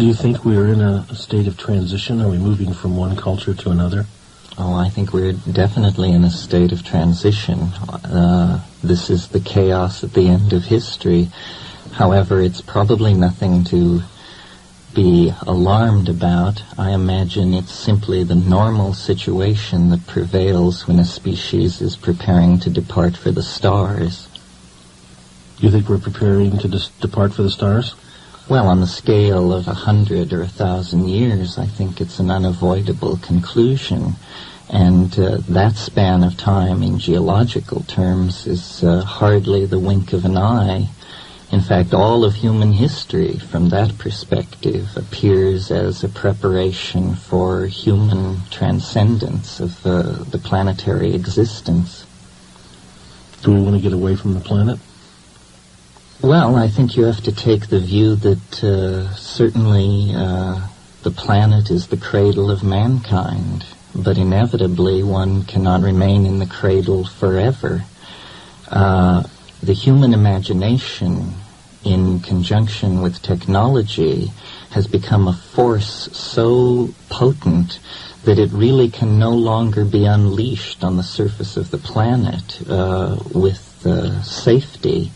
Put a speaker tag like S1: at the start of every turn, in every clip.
S1: do you think we're in a state of transition? Are we moving from one culture to another?
S2: Oh, I think we're definitely in a state of transition. This is the chaos at the end of history. However, it's probably nothing to be alarmed about. I imagine it's simply the normal situation that prevails when a species is preparing to depart for the stars.
S1: You think we're preparing to depart for the stars?
S2: Well, on the scale of 100 or 1,000 years, I think it's an unavoidable conclusion. And that span of time in geological terms is hardly the wink of an eye. In fact, all of human history, from that perspective, appears as a preparation for human transcendence of the planetary existence.
S1: Do we want to get away from the planet?
S2: Well, I think you have to take the view that certainly the planet is the cradle of mankind, but inevitably one cannot remain in the cradle forever. The human imagination, in conjunction with technology, has become a force so potent that it really can no longer be unleashed on the surface of the planet with safety.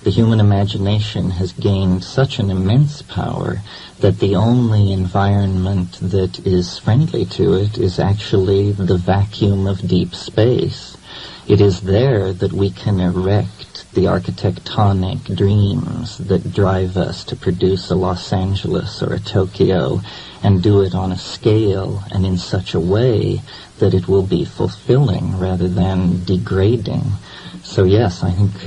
S2: The human imagination has gained such an immense power that the only environment that is friendly to it is actually the vacuum of deep space. It is there that we can erect the architectonic dreams that drive us to produce a Los Angeles or a Tokyo, and do it on a scale and in such a way that it will be fulfilling rather than degrading. So yes, I think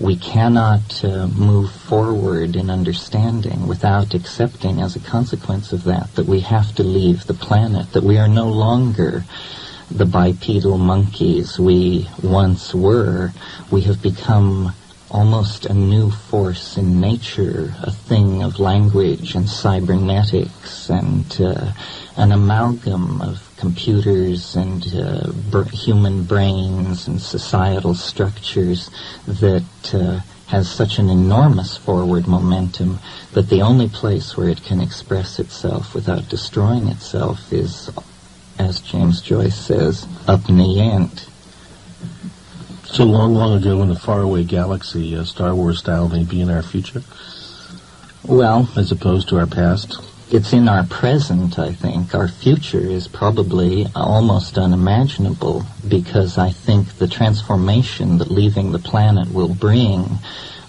S2: we cannot move forward in understanding without accepting as a consequence of that we have to leave the planet, that we are no longer the bipedal monkeys we once were. We have become almost a new force in nature, a thing of language and cybernetics and an amalgam of computers and human brains and societal structures that has such an enormous forward momentum that the only place where it can express itself without destroying itself is, as James Joyce says, up in the ant.
S1: So long ago in a faraway galaxy, Star Wars style may be in our future?
S2: Well,
S1: as opposed to our past?
S2: It's in our present, I think. Our future is probably almost unimaginable, because I think the transformation that leaving the planet will bring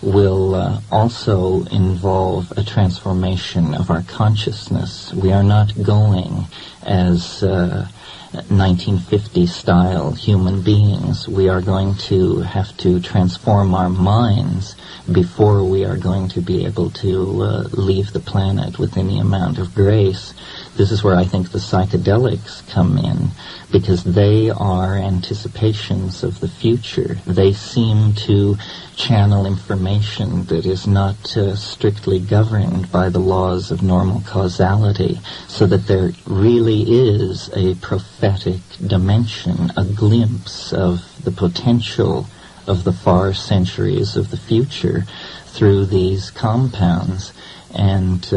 S2: will also involve a transformation of our consciousness. We are not going as 1950-style human beings. We are going to have to transform our minds before we are going to be able to leave the planet with any amount of grace. This is where I think the psychedelics come in, because they are anticipations of the future. They seem to channel information that is not strictly governed by the laws of normal causality, so that there really is a prophetic dimension, a glimpse of the potential of the far centuries of the future through these compounds. And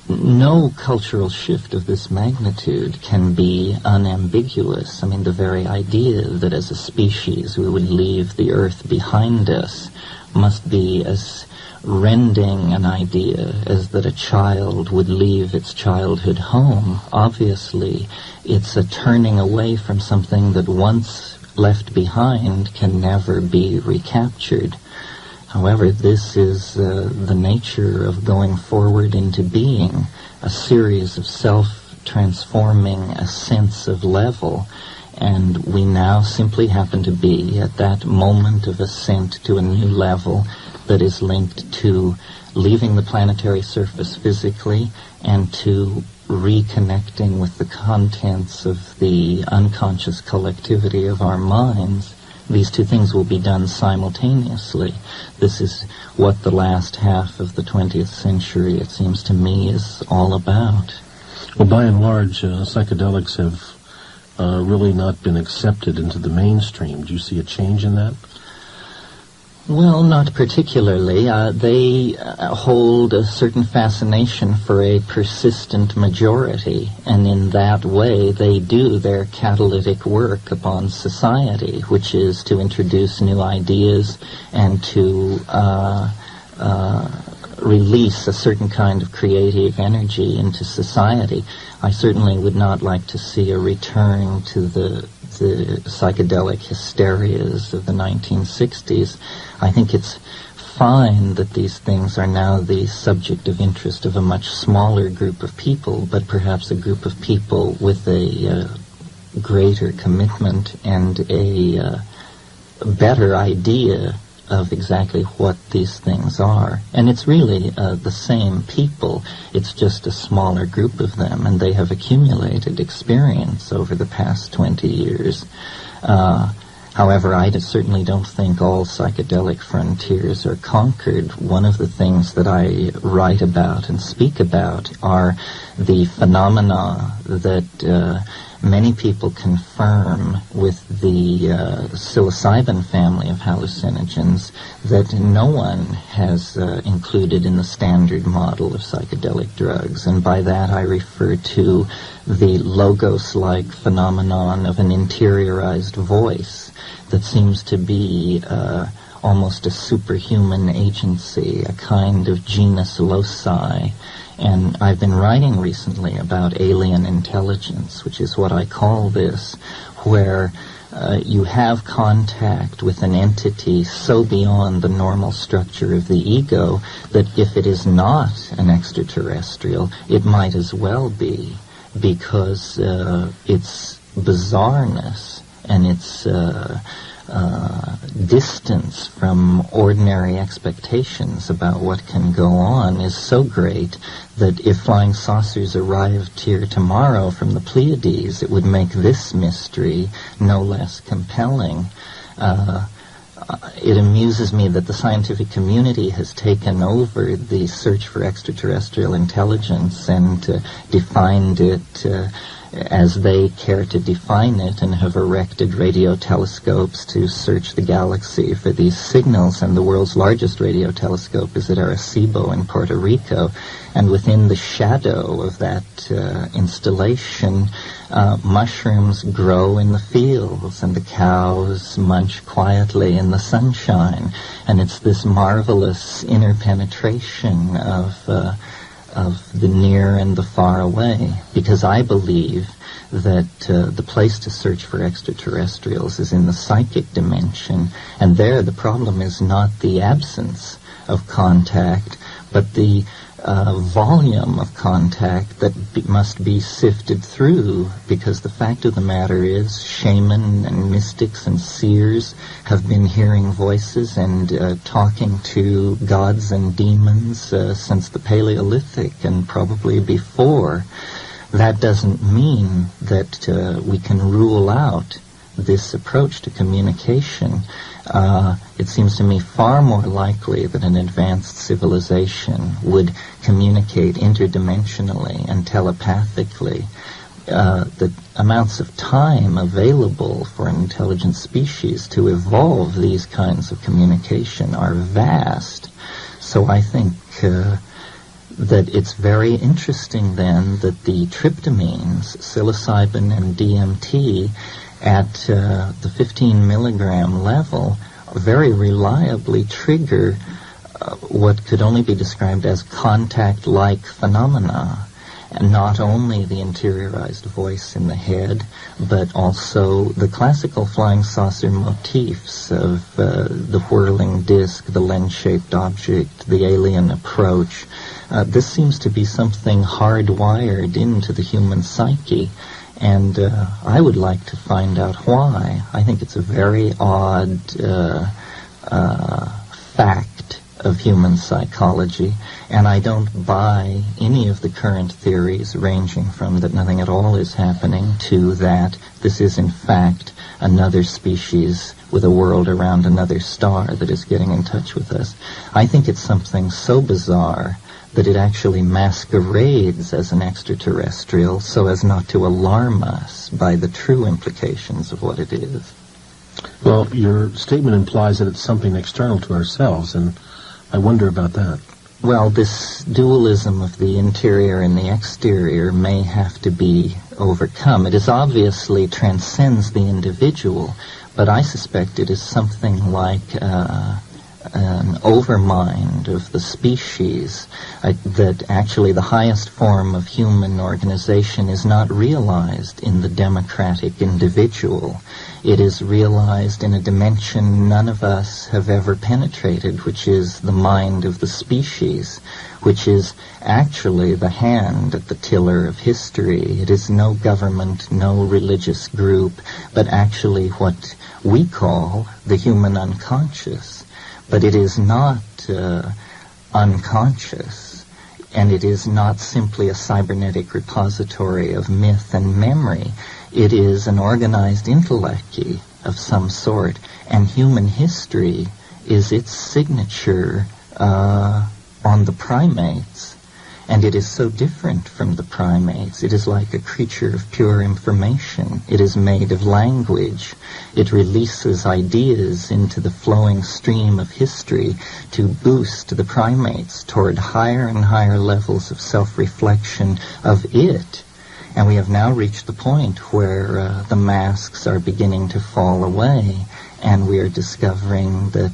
S2: no cultural shift of this magnitude can be unambiguous. I mean, the very idea that as a species we would leave the earth behind us must be as rending an idea as that a child would leave its childhood home. Obviously, it's a turning away from something that once left behind can never be recaptured. However, this is the nature of going forward into being, a series of self-transforming ascents of level, and we now simply happen to be at that moment of ascent to a new level that is linked to leaving the planetary surface physically and to reconnecting with the contents of the unconscious collectivity of our minds. These two things will be done simultaneously. This is what the last half of the 20th century, it seems to me, is all about.
S1: Well, by and large, psychedelics have really not been accepted into the mainstream. Do you see a change in that?
S2: Well, not particularly. They hold a certain fascination for a persistent majority, and in that way they do their catalytic work upon society, which is to introduce new ideas and to release a certain kind of creative energy into society. I certainly would not like to see a return to the psychedelic hysterias of the 1960s. I think it's fine that these things are now the subject of interest of a much smaller group of people, but perhaps a group of people with a greater commitment and a better idea of exactly what these things are. And it's really the same people. It's just a smaller group of them, and they have accumulated experience over the past 20 years. However, I certainly don't think all psychedelic frontiers are conquered. One of the things that I write about and speak about are the phenomena that many people confirm with the psilocybin family of hallucinogens that no one has included in the standard model of psychedelic drugs. And by that I refer to the logos-like phenomenon of an interiorized voice that seems to be almost a superhuman agency, a kind of genus loci. And I've been writing recently about alien intelligence, which is what I call this, where you have contact with an entity so beyond the normal structure of the ego that if it is not an extraterrestrial, it might as well be, because its bizarreness and its distance from ordinary expectations about what can go on is so great that if flying saucers arrived here tomorrow from the Pleiades, it would make this mystery no less compelling. It amuses me that the scientific community has taken over the search for extraterrestrial intelligence and defined it as they care to define it, and have erected radio telescopes to search the galaxy for these signals. And the world's largest radio telescope is at Arecibo in Puerto Rico. And within the shadow of that installation, mushrooms grow in the fields, and the cows munch quietly in the sunshine. And it's this marvelous interpenetration of the near and the far away, because I believe that the place to search for extraterrestrials is in the psychic dimension, and there the problem is not the absence of contact, but the volume of contact that must be sifted through, because the fact of the matter is shaman and mystics and seers have been hearing voices and talking to gods and demons since the Paleolithic and probably before. That doesn't mean that we can rule out this approach to communication. It seems to me far more likely that an advanced civilization would communicate interdimensionally and telepathically. The amounts of time available for an intelligent species to evolve these kinds of communication are vast. So I think that it's very interesting then that the tryptamines, psilocybin and DMT, at the 15 milligram level very reliably trigger what could only be described as contact-like phenomena. And not only the interiorized voice in the head, but also the classical flying saucer motifs of the whirling disc, the lens-shaped object, the alien approach. This seems to be something hardwired into the human psyche. And I would like to find out why. I think it's a very odd fact of human psychology, and I don't buy any of the current theories ranging from that nothing at all is happening to that this is in fact another species with a world around another star that is getting in touch with us. I think it's something so bizarre that it actually masquerades as an extraterrestrial so as not to alarm us by the true implications of what it is.
S1: Well, your statement implies that it's something external to ourselves, and I wonder about that.
S2: Well, this dualism of the interior and the exterior may have to be overcome. It is obviously transcends the individual, but I suspect it is something like an overmind of the species, that actually the highest form of human organization is not realized in the democratic individual. It is realized in a dimension none of us have ever penetrated, which is the mind of the species, which is actually the hand at the tiller of history. It is no government, no religious group, but actually what we call the human unconscious. But it is not unconscious, and it is not simply a cybernetic repository of myth and memory. It is an organized intellect of some sort, and human history is its signature on the primates. And it is so different from the primates. It is like a creature of pure information. It is made of language. It releases ideas into the flowing stream of history to boost the primates toward higher and higher levels of self-reflection of it. And we have now reached the point where the masks are beginning to fall away, and we are discovering that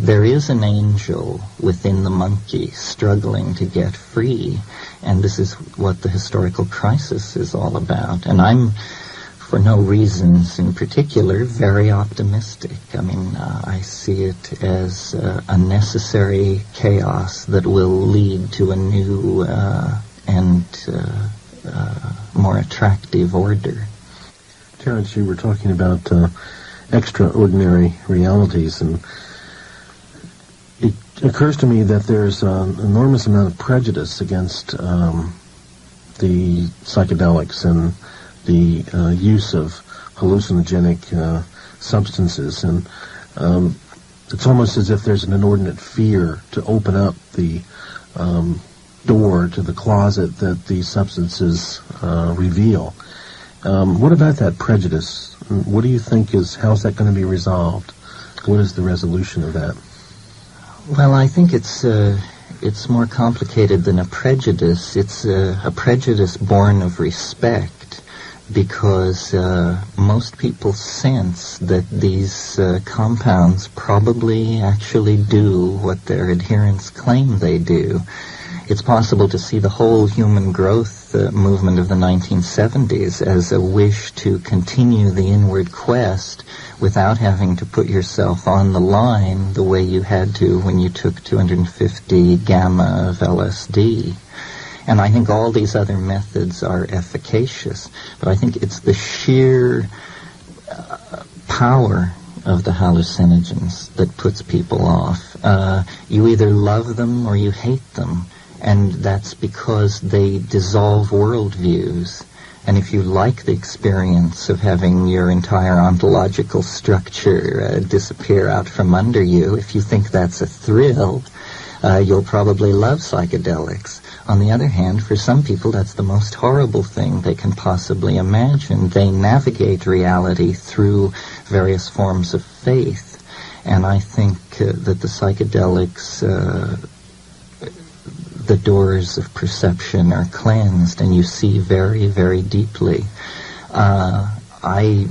S2: there is an angel within the monkey struggling to get free, and this is what the historical crisis is all about. And I'm, for no reasons in particular, very optimistic. I mean, I see it as a necessary chaos that will lead to a new and more attractive order.
S1: Terence, you were talking about extraordinary realities, and it occurs to me that there's an enormous amount of prejudice against the psychedelics and the use of hallucinogenic substances, and it's almost as if there's an inordinate fear to open up the door to the closet that these substances reveal. What about that prejudice? What do you think how's that going to be resolved? What is the resolution of that?
S2: Well, I think it's more complicated than a prejudice. It's a prejudice born of respect, because most people sense that these compounds probably actually do what their adherents claim they do. It's possible to see the whole human growth movement of the 1970s as a wish to continue the inward quest without having to put yourself on the line the way you had to when you took 250 gamma of LSD. And I think all these other methods are efficacious, but I think it's the sheer power of the hallucinogens that puts people off. You either love them or you hate them. And that's because they dissolve worldviews. And if you like the experience of having your entire ontological structure disappear out from under you, if you think that's a thrill, you'll probably love psychedelics. On the other hand, for some people, that's the most horrible thing they can possibly imagine. They navigate reality through various forms of faith. And I think that the psychedelics the doors of perception are cleansed, and you see very, very deeply. I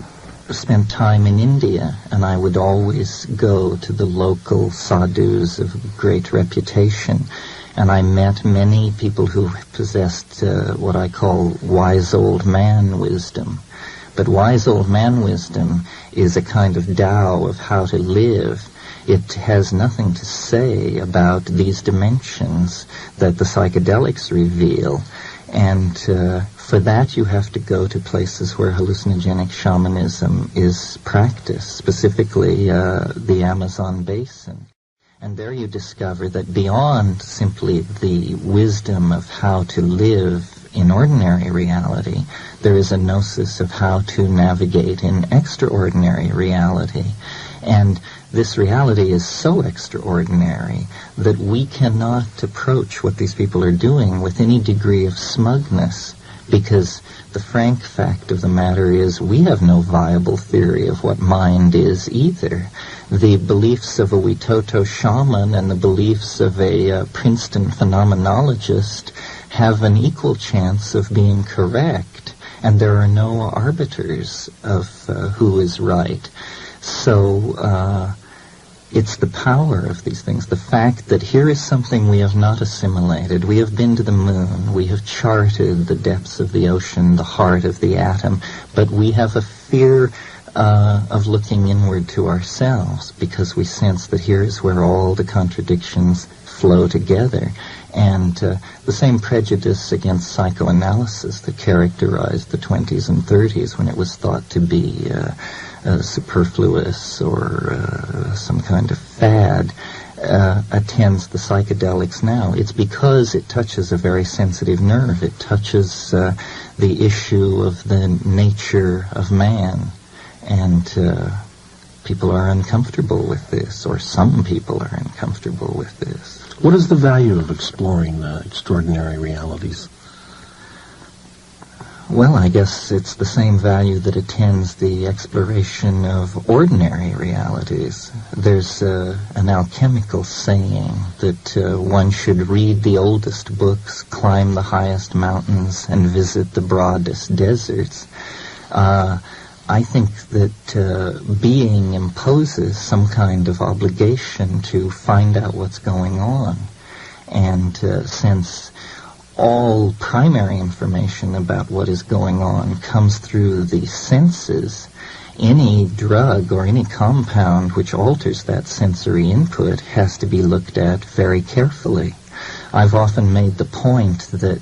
S2: spent time in India, and I would always go to the local sadhus of great reputation, and I met many people who possessed what I call wise old man wisdom. But wise old man wisdom is a kind of Tao of how to live. It has nothing to say about these dimensions that the psychedelics reveal. And for that you have to go to places where hallucinogenic shamanism is practiced, specifically the Amazon basin. And there you discover that beyond simply the wisdom of how to live in ordinary reality, there is a gnosis of how to navigate in extraordinary reality. And this reality is so extraordinary that we cannot approach what these people are doing with any degree of smugness, because the frank fact of the matter is we have no viable theory of what mind is either. The beliefs of a Witoto shaman and the beliefs of a Princeton phenomenologist have an equal chance of being correct, and there are no arbiters of who is right. So it's the power of these things, the fact that here is something we have not assimilated. We have been to the moon, we have charted the depths of the ocean, the heart of the atom, but we have a fear of looking inward to ourselves because we sense that here is where all the contradictions flow together. And the same prejudice against psychoanalysis that characterized the 20s and 30s when it was thought to be superfluous or some kind of fad attends the psychedelics now. It's because it touches a very sensitive nerve. It touches the issue of the nature of man. And people are uncomfortable with this, or some people are uncomfortable with this.
S1: What is the value of exploring the extraordinary realities?
S2: Well, I guess it's the same value that attends the exploration of ordinary realities. There's an alchemical saying that one should read the oldest books, climb the highest mountains, and visit the broadest deserts. I think that being imposes some kind of obligation to find out what's going on. And since all primary information about what is going on comes through the senses, any drug or any compound which alters that sensory input has to be looked at very carefully. I've often made the point that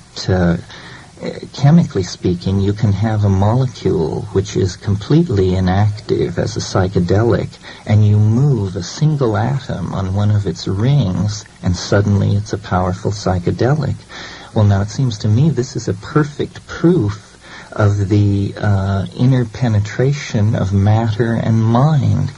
S2: chemically speaking, you can have a molecule which is completely inactive as a psychedelic, and you move a single atom on one of its rings, and suddenly it's a powerful psychedelic. Well, now it seems to me this is a perfect proof of the inner penetration of matter and mind.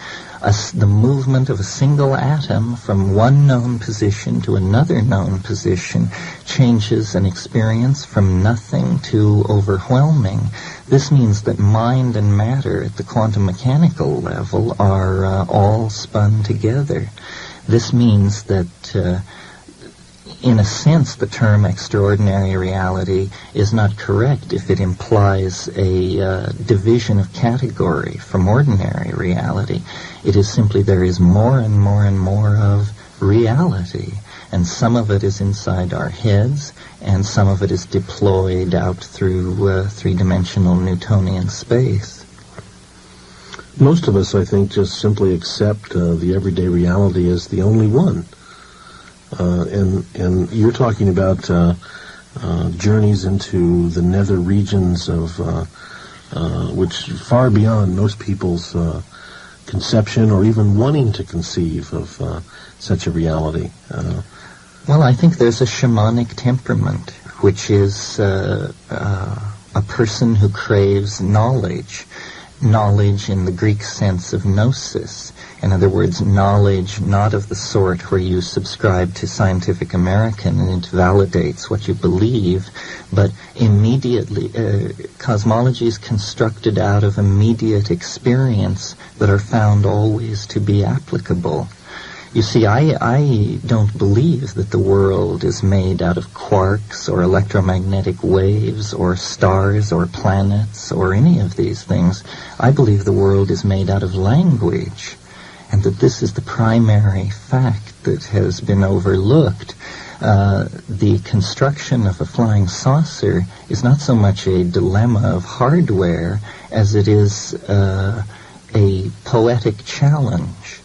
S2: The movement of a single atom from one known position to another known position changes an experience from nothing to overwhelming. This means that mind and matter at the quantum mechanical level are all spun together. This means that in a sense, the term extraordinary reality is not correct if it implies a division of category from ordinary reality. It is simply there is more and more and more of reality, and some of it is inside our heads, and some of it is deployed out through three-dimensional Newtonian space.
S1: Most of us, I think, just simply accept the everyday reality as the only one. And you're talking about journeys into the nether regions of which far beyond most people's conception or even wanting to conceive of such a reality.
S2: Well, I think there's a shamanic temperament, which is a person who craves knowledge. Knowledge in the Greek sense of gnosis. In other words, knowledge not of the sort where you subscribe to Scientific American and it validates what you believe, but immediately, cosmology is constructed out of immediate experience that are found always to be applicable. You see, I don't believe that the world is made out of quarks or electromagnetic waves or stars or planets or any of these things. I believe the world is made out of language, and that this is the primary fact that has been overlooked. The construction of a flying saucer is not so much a dilemma of hardware as it is a poetic challenge.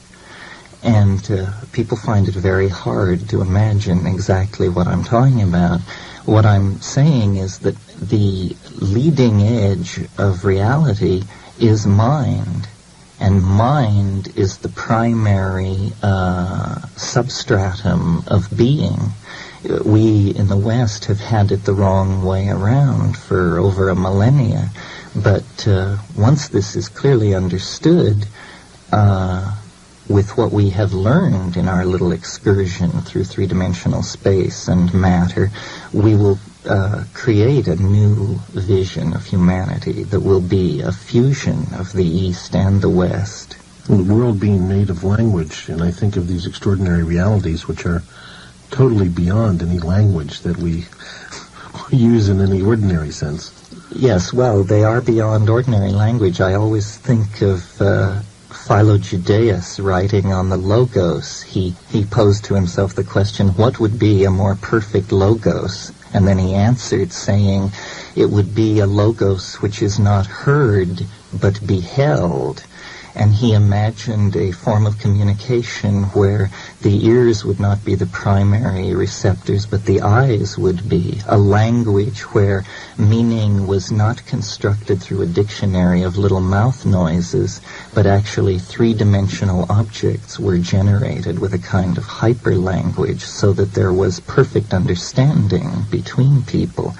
S2: And people find it very hard to imagine exactly what I'm talking about. What I'm saying is that the leading edge of reality is mind. And mind is the primary substratum of being. We in the West have had it the wrong way around for over a millennia. But once this is clearly understood, with what we have learned in our little excursion through three-dimensional space and matter, we will create a new vision of humanity that will be a fusion of the East and the West.
S1: The world being made of language, and I think of these extraordinary realities which are totally beyond any language that we use in any ordinary sense.
S2: Yes, well, they are beyond ordinary language. I always think of Philo-Judaeus writing on the Logos. He posed to himself the question, what would be a more perfect Logos? And then he answered saying, it would be a Logos which is not heard but beheld. And he imagined a form of communication where the ears would not be the primary receptors, but the eyes would be. A language where meaning was not constructed through a dictionary of little mouth noises, but actually three-dimensional objects were generated with a kind of hyperlanguage so that there was perfect understanding between people.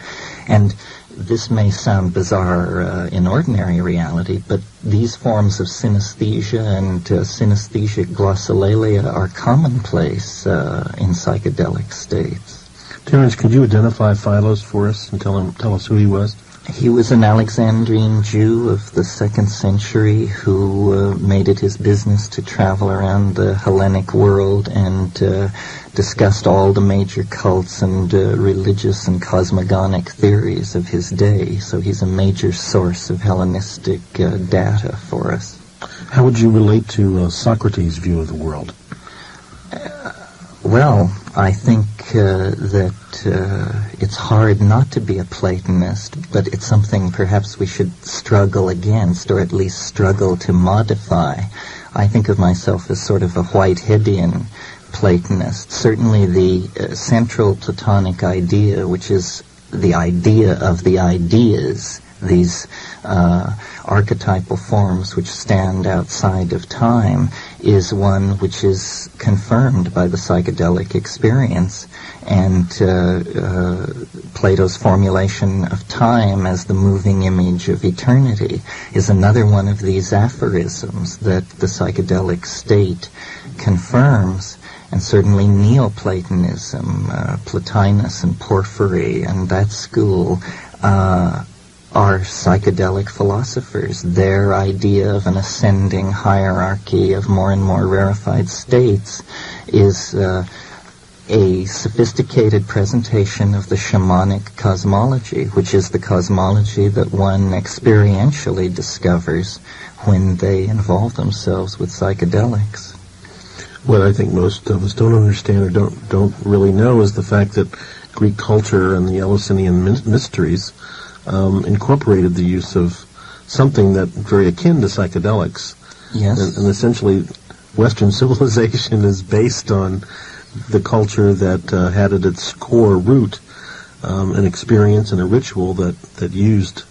S2: And this may sound bizarre in ordinary reality, but these forms of synesthesia and synesthesic glossolalia are commonplace in psychedelic states.
S1: Terence, could you identify Philos for us and tell us who he was?
S2: He was an Alexandrine Jew of the 2nd century who made it his business to travel around the Hellenic world and discussed all the major cults and religious and cosmogonic theories of his day. So he's a major source of Hellenistic data for us.
S1: How would you relate to Socrates' view of the world?
S2: Well, I think that it's hard not to be a Platonist, but it's something perhaps we should struggle against, or at least struggle to modify. I think of myself as sort of a Whiteheadian Platonist. Certainly the central Platonic idea, which is the idea of the ideas, these archetypal forms which stand outside of time, is one which is confirmed by the psychedelic experience. And Plato's formulation of time as the moving image of eternity is another one of these aphorisms that the psychedelic state confirms. And certainly Neoplatonism, Plotinus and Porphyry and that school are psychedelic philosophers. Their idea of an ascending hierarchy of more and more rarefied states is a sophisticated presentation of the shamanic cosmology, which is the cosmology that one experientially discovers when they involve themselves with psychedelics.
S1: What I think most of us don't understand or don't really know is the fact that Greek culture and the Eleusinian mysteries incorporated the use of something that very akin to psychedelics.
S2: Yes.
S1: And essentially Western civilization is based on the culture that had at its core root an experience and a ritual that used,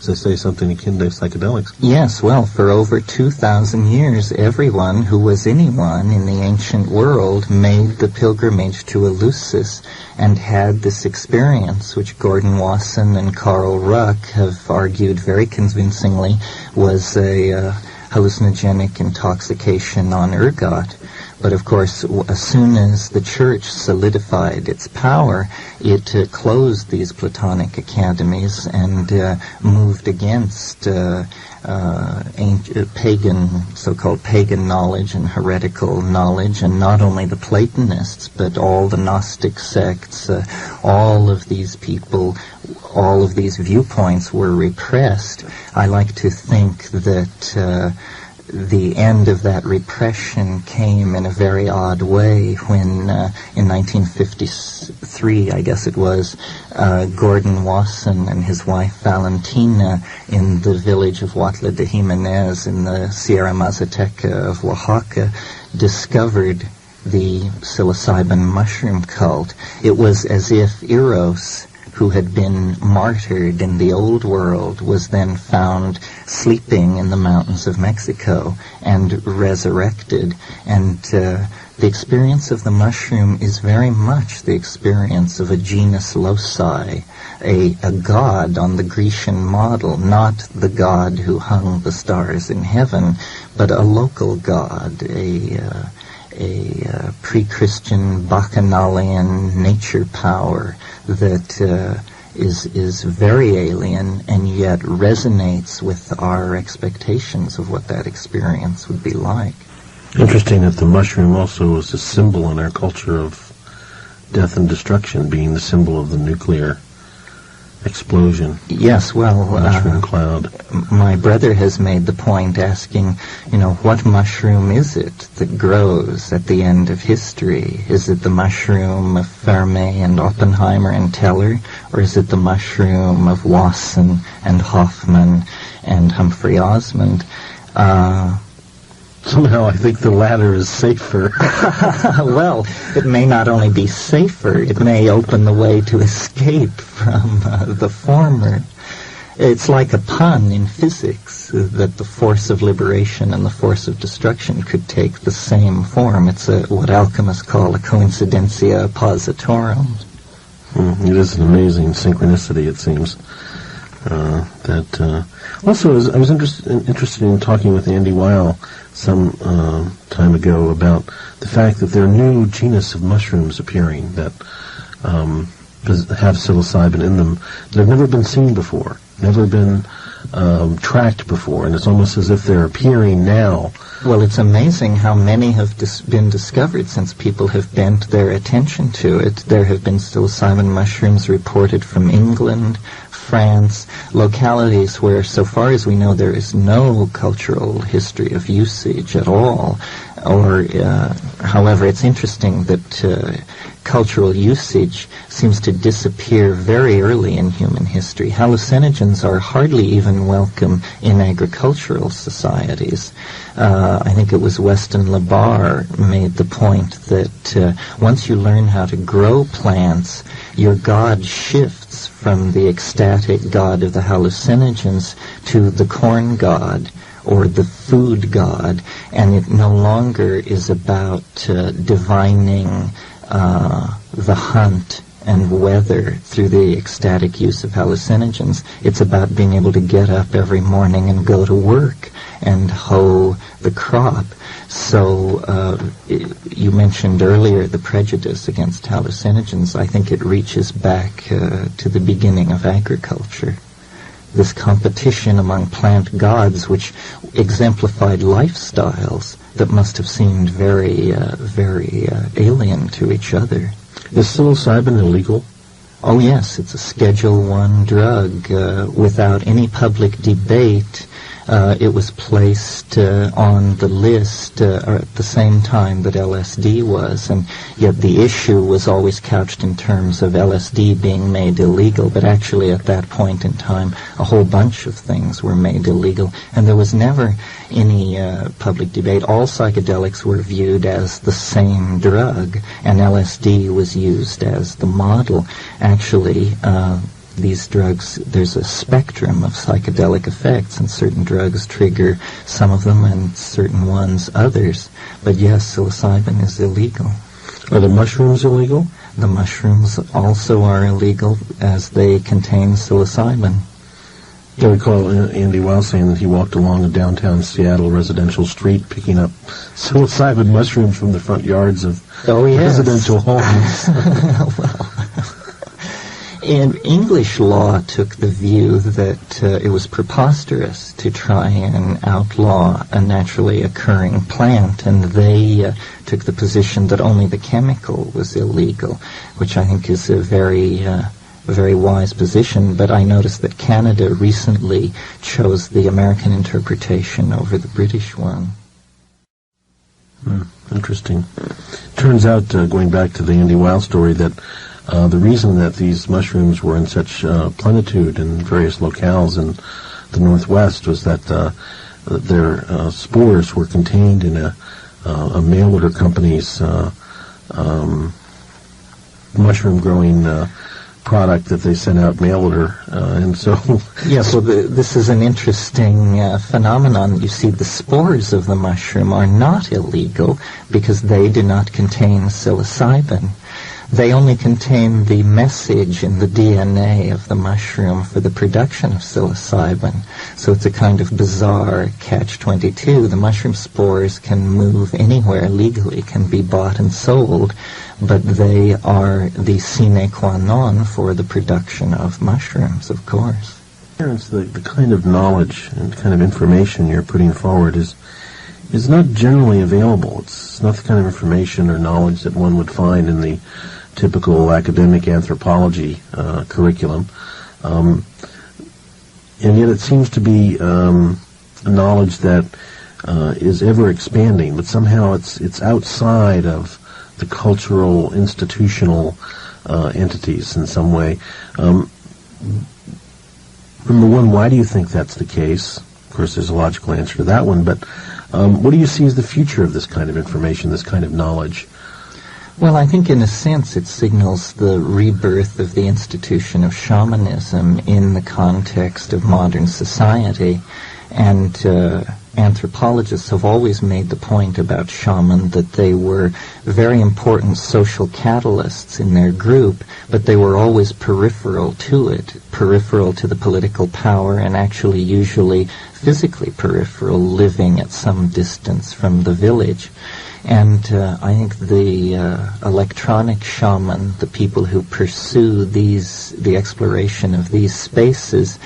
S1: as I say, something akin to psychedelics.
S2: Yes, well, for over 2,000 years, everyone who was anyone in the ancient world made the pilgrimage to Eleusis and had this experience, which Gordon Wasson and Carl Ruck have argued very convincingly was a hallucinogenic intoxication on ergot. But of course, as soon as the church solidified its power, it closed these Platonic academies and moved against pagan, so-called pagan knowledge and heretical knowledge, and not only the Platonists, but all the Gnostic sects, all of these people, all of these viewpoints were repressed. I like to think that the end of that repression came in a very odd way when, in 1953, I guess it was, Gordon Wasson and his wife Valentina in the village of Huatla de Jimenez in the Sierra Mazateca of Oaxaca discovered the psilocybin mushroom cult. It was as if Eros, who had been martyred in the old world, was then found sleeping in the mountains of Mexico and resurrected. And the experience of the mushroom is very much the experience of a genus loci, a god on the Grecian model, not the god who hung the stars in heaven, but a local god, pre-Christian bacchanalian nature power that is very alien and yet resonates with our expectations of what that experience would be like.
S1: Interesting that the mushroom also is a symbol in our culture of death and destruction, being the symbol of the nuclear explosion.
S2: Yes, well,
S1: mushroom cloud.
S2: My brother has made the point asking, what mushroom is it that grows at the end of history? Is it the mushroom of Fermi and Oppenheimer and Teller, or is it the mushroom of Wasson and Hoffman and Humphrey Osmond?
S1: Somehow I think the latter is safer.
S2: Well, it may not only be safer, it may open the way to escape from the former. It's like a pun in physics, that the force of liberation and the force of destruction could take the same form. It's what alchemists call a coincidentia positorum.
S1: It is an amazing synchronicity, it seems. Also, I was interested in talking with Andy Weil some time ago about the fact that there are new genus of mushrooms appearing that have psilocybin in them that have never been seen before, never been tracked before, and it's almost as if they're appearing now.
S2: Well, it's amazing how many have been discovered since people have bent their attention to it. There have been psilocybin mushrooms reported from England, France, localities where, so far as we know, there is no cultural history of usage at all. However, it's interesting that cultural usage seems to disappear very early in human history. Hallucinogens are hardly even welcome in agricultural societies. I think it was Weston LeBar made the point that once you learn how to grow plants, your god shifts from the ecstatic god of the hallucinogens to the corn god or the food god, and it no longer is about divining the hunt and weather through the ecstatic use of hallucinogens. It's about being able to get up every morning and go to work and hoe the crop. So you mentioned earlier the prejudice against hallucinogens. I think it reaches back to the beginning of agriculture. This competition among plant gods, which exemplified lifestyles that must have seemed very alien to each other.
S1: Is psilocybin illegal?
S2: Oh yes, it's a Schedule I drug. Without any public debate, it was placed on the list at the same time that LSD was, and yet the issue was always couched in terms of LSD being made illegal, but actually at that point in time a whole bunch of things were made illegal, and there was never any public debate. All psychedelics were viewed as the same drug, and LSD was used as the model. Actually, these drugs, there's a spectrum of psychedelic effects, and certain drugs trigger some of them and certain ones others. But yes, psilocybin is illegal.
S1: Are the mushrooms illegal?
S2: The mushrooms also are illegal as they contain psilocybin.
S1: I recall Andy Weil saying that he walked along a downtown Seattle residential street picking up psilocybin mushrooms from the front yards of residential homes.
S2: Well, and English law took the view that it was preposterous to try and outlaw a naturally occurring plant, and they took the position that only the chemical was illegal, which I think is a very wise position. But I noticed that Canada recently chose the American interpretation over the British one.
S1: Interesting. Turns out, going back to the Andy Weil story, that the reason that these mushrooms were in such plenitude in various locales in the Northwest was that their spores were contained in a mail order company's mushroom growing product that they sent out mail order, and so
S2: yes. Well, this is an interesting phenomenon. You see, the spores of the mushroom are not illegal because they do not contain psilocybin. They only contain the message in the DNA of the mushroom for the production of psilocybin. So it's a kind of bizarre catch-22. The mushroom spores can move anywhere legally, can be bought and sold, but they are the sine qua non for the production of mushrooms, of course.
S1: Terence, the kind of knowledge and kind of information you're putting forward is not generally available. It's not the kind of information or knowledge that one would find in the typical academic anthropology curriculum. And yet it seems to be a knowledge that is ever expanding, but somehow it's outside of the cultural, institutional entities in some way. Number one, why do you think that's the case? Of course, there's a logical answer to that one, but what do you see as the future of this kind of information, this kind of knowledge?
S2: Well, I think in a sense it signals the rebirth of the institution of shamanism in the context of modern society. And anthropologists have always made the point about shaman that they were very important social catalysts in their group, but they were always peripheral to it, peripheral to the political power, and actually usually physically peripheral, living at some distance from the village. And I think the electronic shaman, the people who pursue the exploration of these spaces,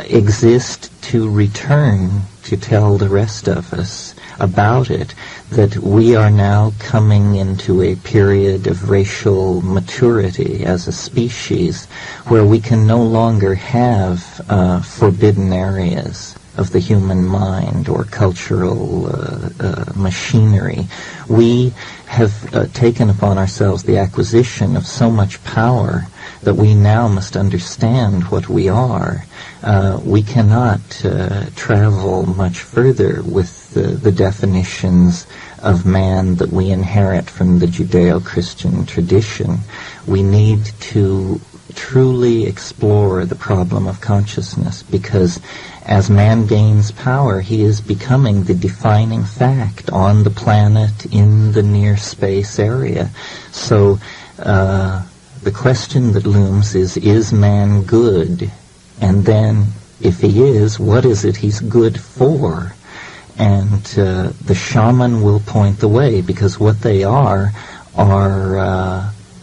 S2: exist to return to tell the rest of us about it, that we are now coming into a period of racial maturity as a species where we can no longer have forbidden areas of the human mind or cultural machinery. We have taken upon ourselves the acquisition of so much power that we now must understand what we are. We cannot travel much further with the definitions of man that we inherit from the Judeo-Christian tradition. We need to truly explore the problem of consciousness, because as man gains power, he is becoming the defining fact on the planet in the near space area. So the question that looms is man good? And then, if he is, what is it he's good for? And the shaman will point the way, because what they are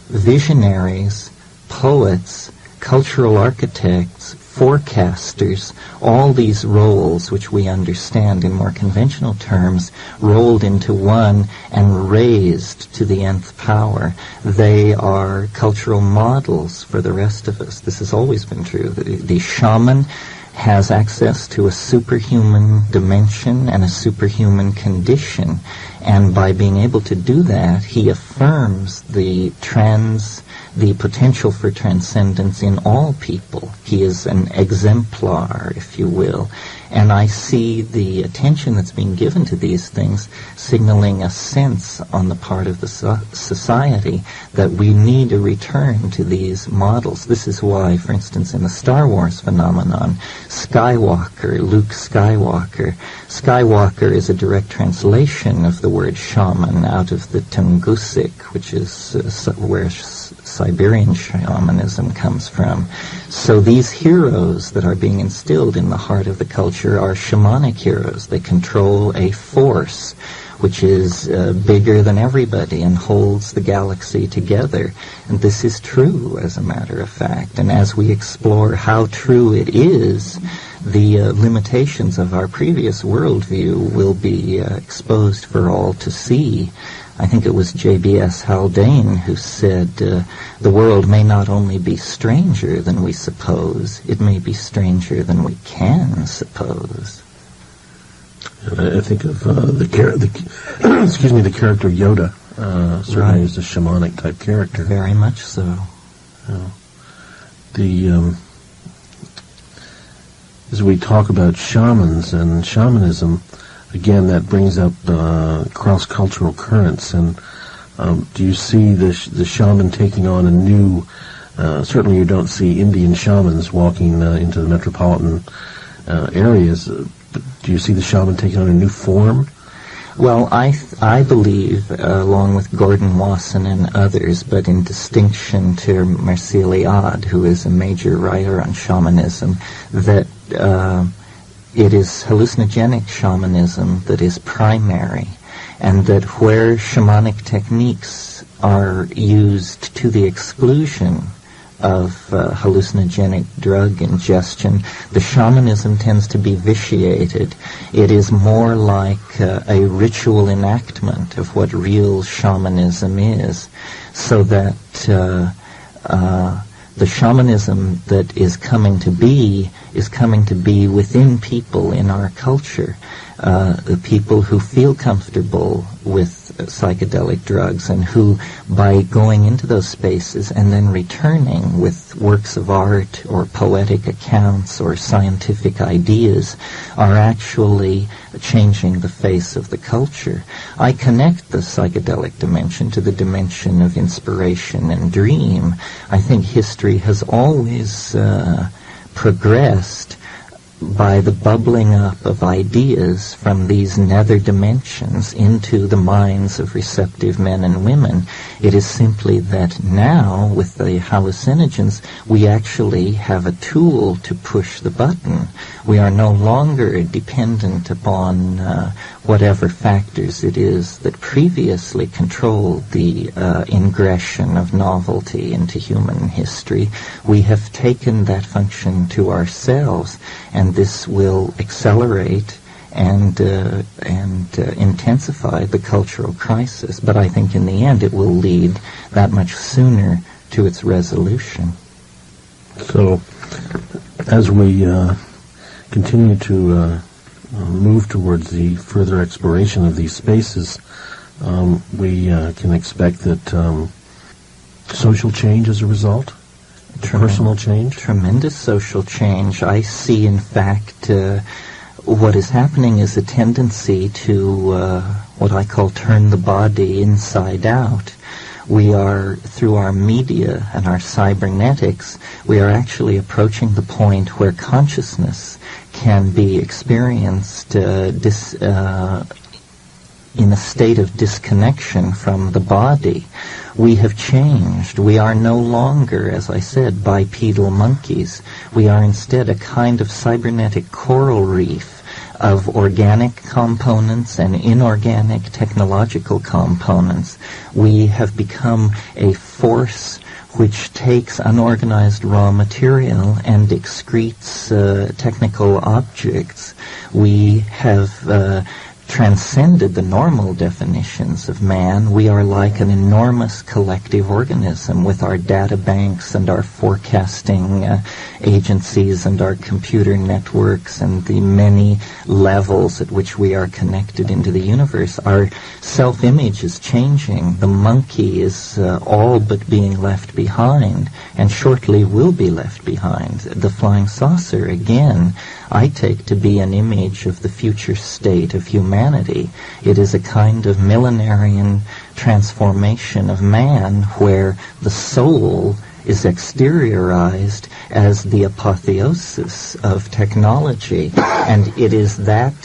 S2: visionaries, poets, cultural architects, forecasters, all these roles which we understand in more conventional terms, rolled into one and raised to the nth power. They are cultural models for the rest of us. This has always been true. The shaman has access to a superhuman dimension and a superhuman condition, and by being able to do that, he affirms the potential for transcendence in all people. He is an exemplar, if you will. And I see the attention that's being given to these things signaling a sense on the part of the society that we need a return to these models. This is why, for instance, in the Star Wars phenomenon, Luke Skywalker is a direct translation of the word shaman out of the Tungusic, which is where Siberian shamanism comes from. So these heroes that are being instilled in the heart of the culture are shamanic heroes. They control a force which is bigger than everybody and holds the galaxy together. And this is true, as a matter of fact. And as we explore how true it is, the limitations of our previous worldview will be exposed for all to see. I think it was J.B.S. Haldane who said, the world may not only be stranger than we suppose, it may be stranger than we can suppose.
S1: I think of the character Yoda. Certainly is a shamanic type character.
S2: Very much so.
S1: As we talk about shamans and shamanism, again, that brings up cross-cultural currents. And do you see the shaman taking on a new? Certainly, you don't see Indian shamans walking into the metropolitan areas. But do you see the shaman taking on a new form?
S2: Well, I believe, along with Gordon Wasson and others, but in distinction to Mircea Eliade, who is a major writer on shamanism, that it is hallucinogenic shamanism that is primary, and that where shamanic techniques are used to the exclusion of hallucinogenic drug ingestion, the shamanism tends to be vitiated. It is more like a ritual enactment of what real shamanism is, so that the shamanism that is coming to be within people in our culture, the people who feel comfortable with psychedelic drugs and who, by going into those spaces and then returning with works of art or poetic accounts or scientific ideas, are actually changing the face of the culture. I connect the psychedelic dimension to the dimension of inspiration and dream. I think history has always progressed by the bubbling up of ideas from these nether dimensions into the minds of receptive men and women. It is simply that now, with the hallucinogens, we actually have a tool to push the button. We are no longer dependent upon whatever factors it is that previously controlled the ingression of novelty into human history. We have taken that function to ourselves, and this will accelerate and intensify the cultural crisis. But I think in the end it will lead that much sooner to its resolution.
S1: So, as we continue to move towards the further exploration of these spaces, we can expect that social change as a result, personal change?
S2: Tremendous social change. I see, in fact, what is happening is a tendency to what I call turn the body inside out. We are, through our media and our cybernetics, we are actually approaching the point where consciousness can be experienced in a state of disconnection from the body. We have changed. We are no longer, as I said, bipedal monkeys. We are instead a kind of cybernetic coral reef of organic components and inorganic technological components. We have become a force which takes unorganized raw material and excretes technical objects. We have transcended the normal definitions of man. We are like an enormous collective organism with our data banks and our forecasting agencies and our computer networks and the many levels at which we are connected into the universe. Our self-image is changing. The monkey is all but being left behind, and shortly will be left behind. The flying saucer, again, I take to be an image of the future state of humanity. It is a kind of millenarian transformation of man where the soul is exteriorized as the apotheosis of technology. And it is that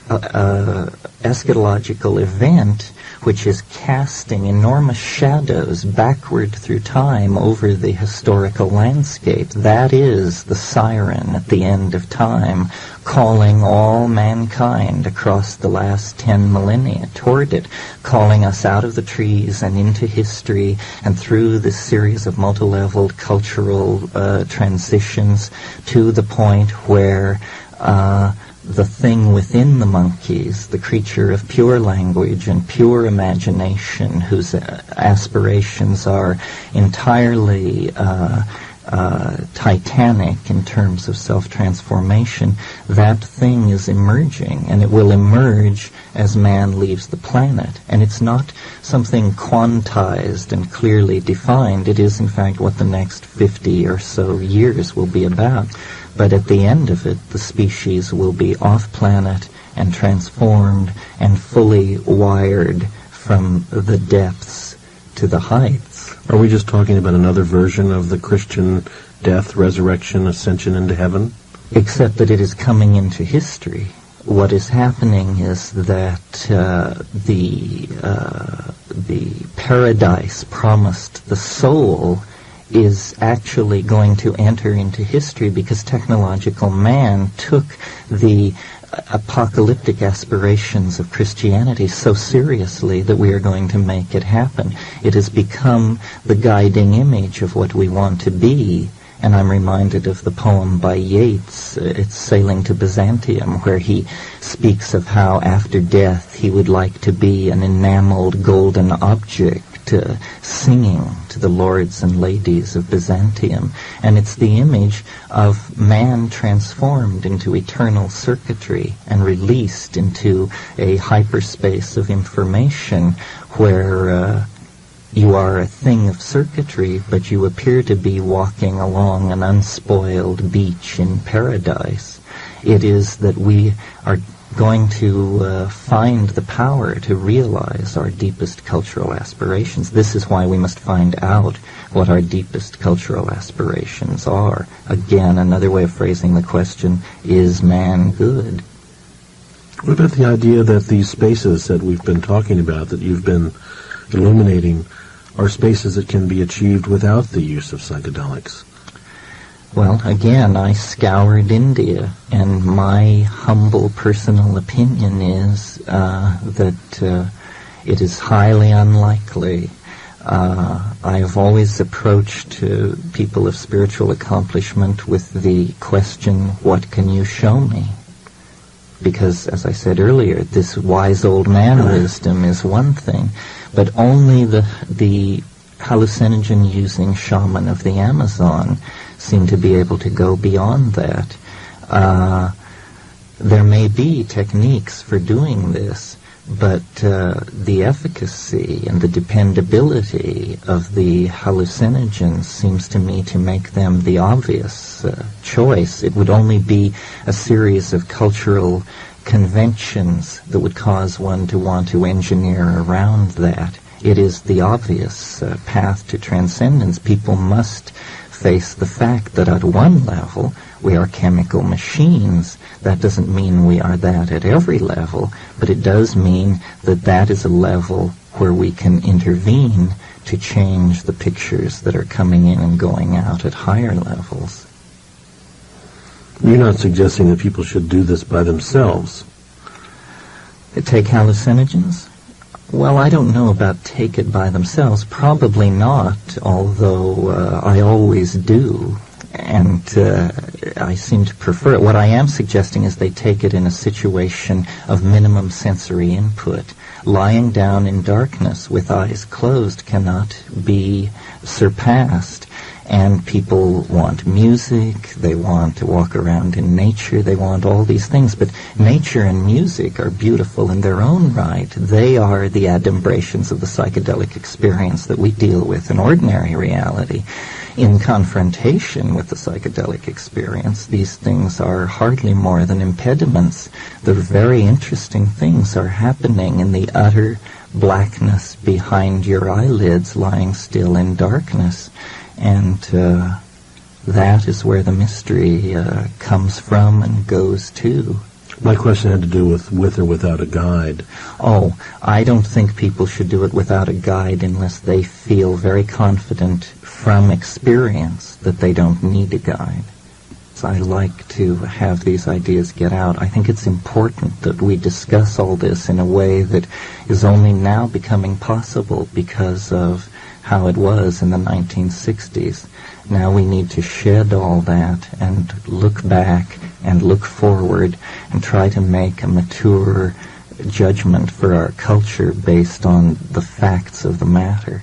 S2: eschatological event which is casting enormous shadows backward through time over the historical landscape. That is the siren at the end of time, calling all mankind across the last 10 millennia toward it, calling us out of the trees and into history and through this series of multi-leveled cultural transitions to the point where the thing within the monkeys, the creature of pure language and pure imagination, whose aspirations are entirely titanic in terms of self-transformation, that thing is emerging, and it will emerge as man leaves the planet. And it's not something quantized and clearly defined. It is, in fact, what the next 50 or so years will be about. But at the end of it, the species will be off-planet and transformed and fully wired from the depths to the heights.
S1: Are we just talking about another version of the Christian death, resurrection, ascension into heaven?
S2: Except that it is coming into history. what is happening is that the paradise promised the soul is actually going to enter into history because technological man took the apocalyptic aspirations of Christianity so seriously that we are going to make it happen. It has become the guiding image of what we want to be. And I'm reminded of the poem by Yeats, it's Sailing to Byzantium, where he speaks of how after death he would like to be an enameled golden object singing to the lords and ladies of Byzantium. And it's the image of man transformed into eternal circuitry and released into a hyperspace of information where you are a thing of circuitry, but you appear to be walking along an unspoiled beach in paradise. It is that we are going to find the power to realize our deepest cultural aspirations. This is why we must find out what our deepest cultural aspirations are. Again, another way of phrasing the question, is man good?
S1: What about the idea that these spaces that we've been talking about, that you've been illuminating, are spaces that can be achieved without the use of psychedelics?
S2: Well, again, I scoured India, and my humble personal opinion is that it is highly unlikely. I have always approached people of spiritual accomplishment with the question, what can you show me? Because, as I said earlier, this wise old man wisdom is one thing, but only the hallucinogen-using shaman of the Amazon seem to be able to go beyond that. There may be techniques for doing this, but the efficacy and the dependability of the hallucinogens seems to me to make them the obvious choice. It would only be a series of cultural conventions that would cause one to want to engineer around that. It is the obvious path to transcendence. People must face the fact that at one level we are chemical machines. That doesn't mean we are that at every level, but it does mean that that is a level where we can intervene to change the pictures that are coming in and going out at higher levels.
S1: You're not suggesting that people should do this by themselves?
S2: Take hallucinogens? Well, I don't know about take it by themselves. Probably not, although I always do. And I seem to prefer it. What I am suggesting is they take it in a situation of minimum sensory input. Lying down in darkness with eyes closed cannot be surpassed. And people want music, they want to walk around in nature, they want all these things. But nature and music are beautiful in their own right. They are the adumbrations of the psychedelic experience that we deal with in ordinary reality. In confrontation with the psychedelic experience, these things are hardly more than impediments. The very interesting things are happening in the utter blackness behind your eyelids, lying still in darkness. And that is where the mystery comes from and goes to.
S1: My question had to do with or without a guide.
S2: Oh, I don't think people should do it without a guide unless they feel very confident from experience that they don't need a guide. So I like to have these ideas get out. I think it's important that we discuss all this in a way that is only now becoming possible because of how it was in the 1960s. Now we need to shed all that and look back and look forward and try to make a mature judgment for our culture based on the facts of the matter.